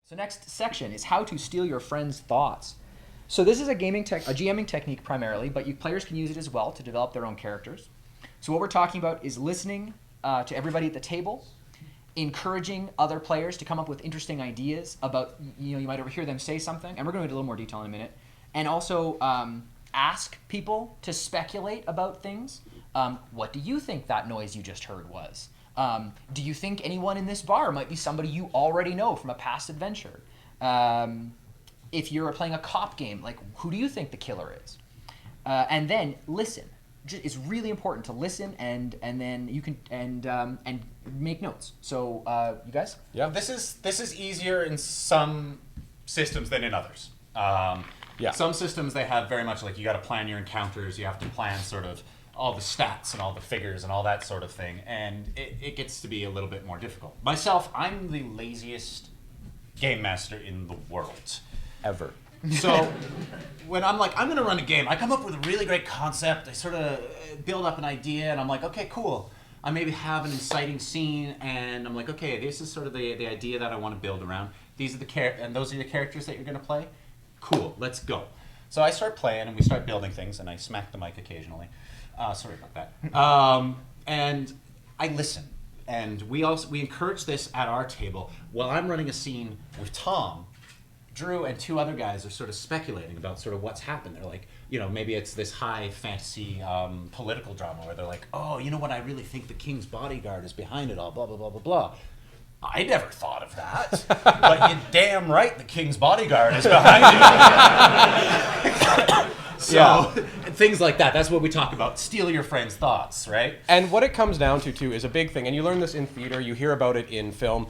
So next section is how to steal your friends' thoughts. So this is a GMing technique primarily, but players can use it as well to develop their own characters. So what we're talking about is listening to everybody at the table, encouraging other players to come up with interesting ideas about, you might overhear them say something, and we're going to go into a little more detail in a minute, and also ask people to speculate about things. What do you think that noise you just heard was? Do you think anyone in this bar might be somebody you already know from a past adventure? If you're playing a cop game, like, who do you think the killer is? And then listen. It's really important to listen, and then you can and make notes. So you guys? Yeah. This is easier in some systems than in others. Yeah. Some systems they have very much like you got to plan your encounters. You have to plan sort of all the stats and all the figures and all that sort of thing, and it gets to be a little bit more difficult. Myself, I'm the laziest game master in the world. Ever. So when I'm like, I'm going to run a game, I come up with a really great concept, I sort of build up an idea, and I'm like, okay, cool. I maybe have an inciting scene, and I'm like, okay, this is sort of the idea that I want to build around. These are and those are the characters that you're going to play? Cool, let's go. So I start playing, and we start building things, and I smack the mic occasionally. Sorry about that. And I listen. And we encourage this at our table. While I'm running a scene with Tom, Drew and two other guys are sort of speculating about sort of what's happened. They're like, maybe it's this high fantasy political drama where they're like, oh, you know what, I really think the king's bodyguard is behind it all, blah, blah, blah, blah, blah. I never thought of that. But you're damn right the king's bodyguard is behind it. So, things like that. That's what we talk about. Steal your friend's thoughts, right? And what it comes down to, too, is a big thing. And you learn this in theater. You hear about it in film.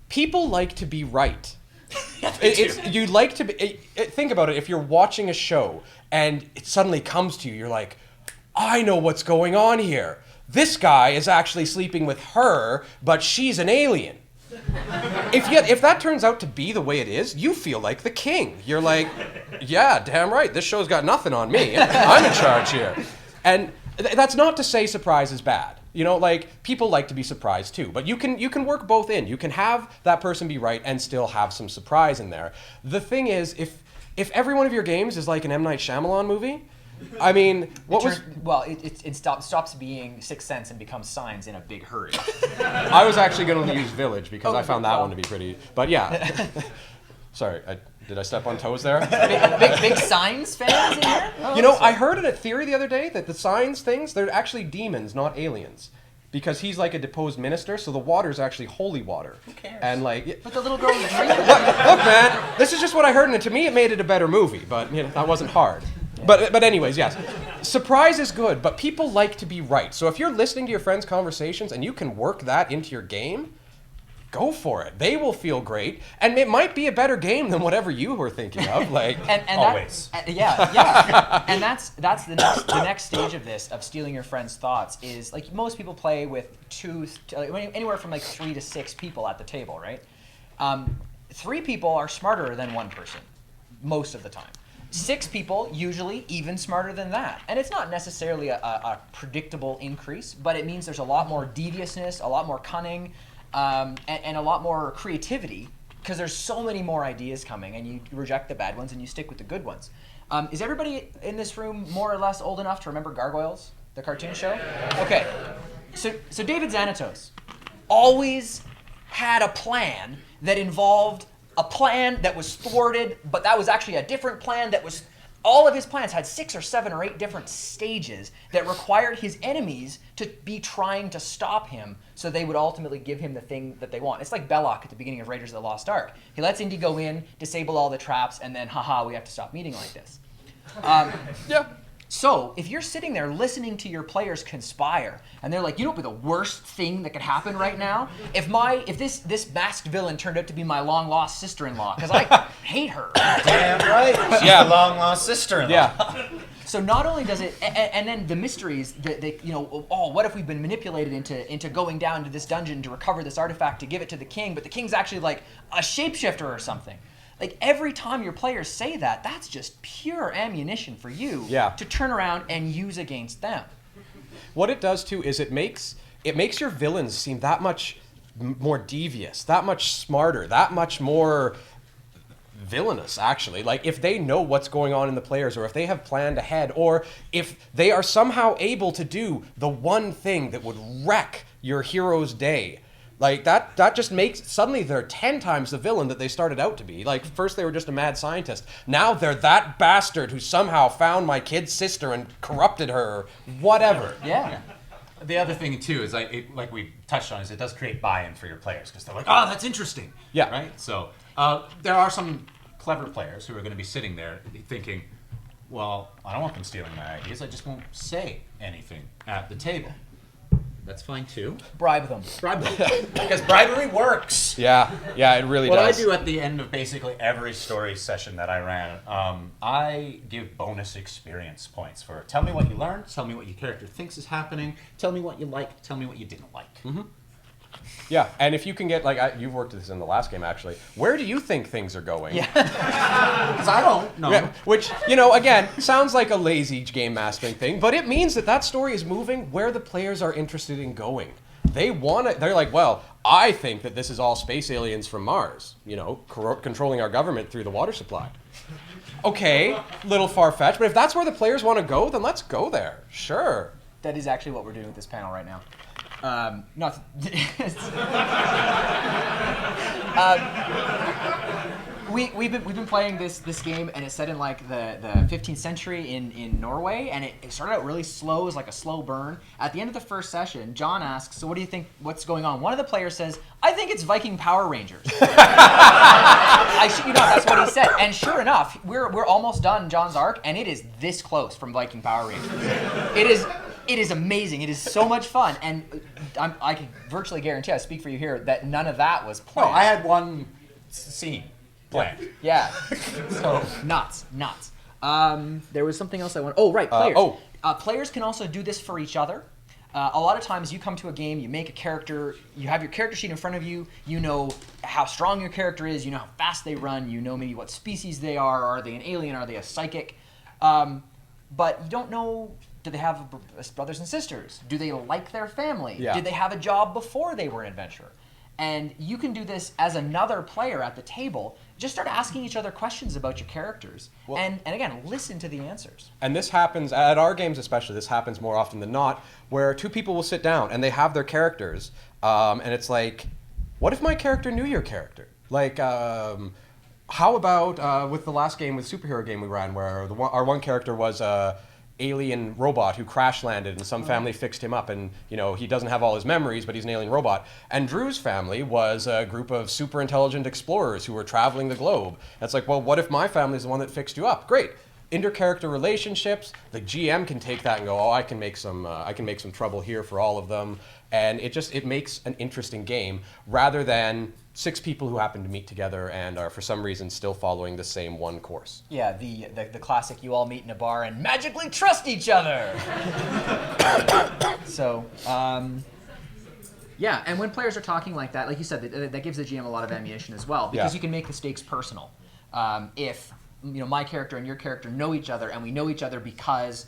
People like to be right. You like to be... think about it. If you're watching a show and it suddenly comes to you, you're like, I know what's going on here. This guy is actually sleeping with her, but she's an alien. If that turns out to be the way it is, you feel like the king. You're like, yeah, damn right, this show's got nothing on me. I'm in charge here. And that's not to say surprise is bad. People like to be surprised too. But you can work both in. You can have that person be right and still have some surprise in there. The thing is, if every one of your games is like an M. Night Shyamalan movie, I mean, it stops being Sixth Sense and becomes Signs in a big hurry. I was actually going to use Village because I found that one to be pretty. But yeah. Sorry, did I step on toes there? Big Signs fans in here? I heard in a theory the other day that the Signs things, they're actually demons, not aliens. Because he's like a deposed minister, so the water's actually holy water. Who cares? And but the little girl was drinking. Look, man, this is just what I heard, and to me it made it a better movie, but that wasn't hard. But anyways, yes. Surprise is good, but people like to be right. So if you're listening to your friends' conversations and you can work that into your game, go for it. They will feel great, and it might be a better game than whatever you were thinking of. And always. And that's the next stage of this, of stealing your friends' thoughts, is like most people play with anywhere from like 3 to 6 people at the table, right? 3 people are smarter than 1 person most of the time. 6 people, usually even smarter than that. And it's not necessarily a predictable increase, but it means there's a lot more deviousness, a lot more cunning, and a lot more creativity, because there's so many more ideas coming, and you reject the bad ones and you stick with the good ones. Is everybody in this room more or less old enough to remember Gargoyles, the cartoon show? Okay. So David Xanatos always had a plan that involved a plan that was thwarted, but that was actually a different plan that was... All of his plans had 6 or 7 or 8 different stages that required his enemies to be trying to stop him, so they would ultimately give him the thing that they want. It's like Belloc at the beginning of Raiders of the Lost Ark. He lets Indy go in, disable all the traps, and then, haha, we have to stop meeting like this. Yeah. So, if you're sitting there listening to your players conspire, and they're like, you know what would be the worst thing that could happen right now? If this masked villain turned out to be my long-lost sister-in-law, because I hate her. Damn right. She's the long-lost sister-in-law. Yeah. So not only does it, and then the mysteries, what if we've been manipulated into going down to this dungeon to recover this artifact to give it to the king, but the king's actually like a shapeshifter or something. Like every time your players say that, that's just pure ammunition for you to turn around and use against them. What it does too is it makes your villains seem that much more devious, that much smarter, that much more villainous, actually. Like, if they know what's going on in the players, or if they have planned ahead, or if they are somehow able to do the one thing that would wreck your hero's day, like, that just makes, suddenly they're 10 times the villain that they started out to be. Like, first they were just a mad scientist. Now they're that bastard who somehow found my kid's sister and corrupted her, or whatever. Yeah. The other thing too is like we touched on, is it does create buy-in for your players, because they're like, oh, that's interesting. Yeah. Right. So there are some clever players who are going to be sitting there thinking, well, I don't want them stealing my ideas. I just won't say anything at the table. That's fine too. Bribe them. Bribe them. Because bribery works. Yeah, it really What does. I do at the end of basically every story session that I ran, I give bonus experience points for tell me what you learned, tell me what your character thinks is happening, tell me what you liked, tell me what you didn't like. Mm-hmm. Yeah, and if you can get, like, you've worked this in the last game, actually. Where do you think things are going? Yeah. Because I don't know. Yeah, which, you know, again, sounds like a lazy game mastering thing, but it means that that story is moving where the players are interested in going. They want to, they're like, well, I think that this is all space aliens from Mars, you know, controlling our government through the water supply. Okay, little far-fetched, but if that's where the players want to go, then let's go there. Sure. That is actually what we're doing with this panel right now. Not. We've been playing this game, and it's set in like the 15th century in Norway, and it started out really slow, as like a slow burn. At the end of the first session, John asks, "So what do you think? What's going on?" One of the players says, "I think it's Viking Power Rangers." I shit you not, that's what he said. And sure enough, we're almost done John's arc, and it is this close from Viking Power Rangers. It is amazing. It is so much fun, and I can virtually guarantee, I speak for you here, that none of that was No, planned. I had one scene planned. Yeah. So nuts. There was something else I want. Oh, right, players. Players can also do this for each other. A lot of times you come to a game, you make a character, you have your character sheet in front of you, you know how strong your character is, you know how fast they run, you know maybe what species they are they an alien, are they a psychic? But you don't know, do they have brothers and sisters? Do they like their family? Yeah. Did they have a job before they were an adventurer? And you can do this as another player at the table. Just start asking each other questions about your characters. Well, and again, listen to the answers. And this happens, at our games especially, this happens more often than not, where two people will sit down and they have their characters, and it's like, what if my character knew your character? Like, how about with the last game, with superhero game we ran, where our one character was alien robot who crash landed, and some family fixed him up, and you know he doesn't have all his memories, but he's an alien robot. And Drew's family was a group of super intelligent explorers who were traveling the globe. And it's like, well, what if my family's the one that fixed you up? Great. Inter-character relationships. The GM can take that and go, oh, I can make some trouble here for all of them, and it makes an interesting game rather than 6 people who happen to meet together and are for some reason still following the same one course. Yeah, the classic, you all meet in a bar and magically trust each other. So, yeah, and when players are talking like that, like you said, that gives the GM a lot of ammunition as well, because you can make the stakes personal. If you know my character and your character know each other, and we know each other because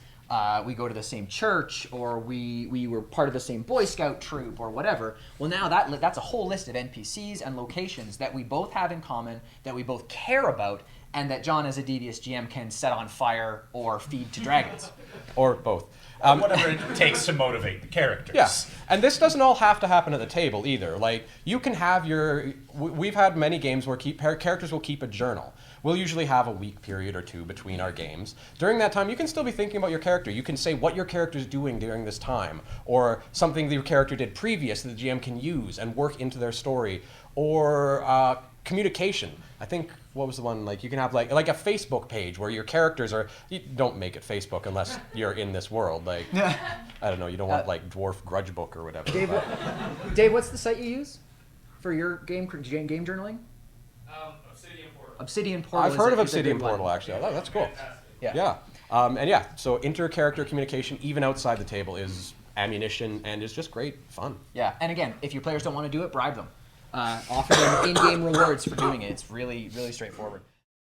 we go to the same church, or we were part of the same Boy Scout troop, or whatever. Well, now that's a whole list of NPCs and locations that we both have in common, that we both care about, and that John, as a devious GM, can set on fire or feed to dragons. Or both. Whatever it takes to motivate the characters. Yes, and this doesn't all have to happen at the table either. Like, you can have we've had many games where characters will keep a journal. We'll usually have a week period or 2 between our games. During that time, you can still be thinking about your character. You can say what your character's doing during this time, or something that your character did previous that the GM can use and work into their story, or communication. I think, what was the one, like you can have like a Facebook page where your characters are, you don't make it Facebook unless you're in this world. Like, I don't know, you don't want like Dwarf Grudge Book or whatever. Dave, what's the site you use for your game journaling? Obsidian Portal. I've heard of Obsidian Portal, actually. Oh, that's cool. Yeah. So inter-character communication, even outside the table, is ammunition and is just great fun. Yeah, and again, if your players don't want to do it, bribe them. Offer them in-game rewards for doing it. It's really, really straightforward.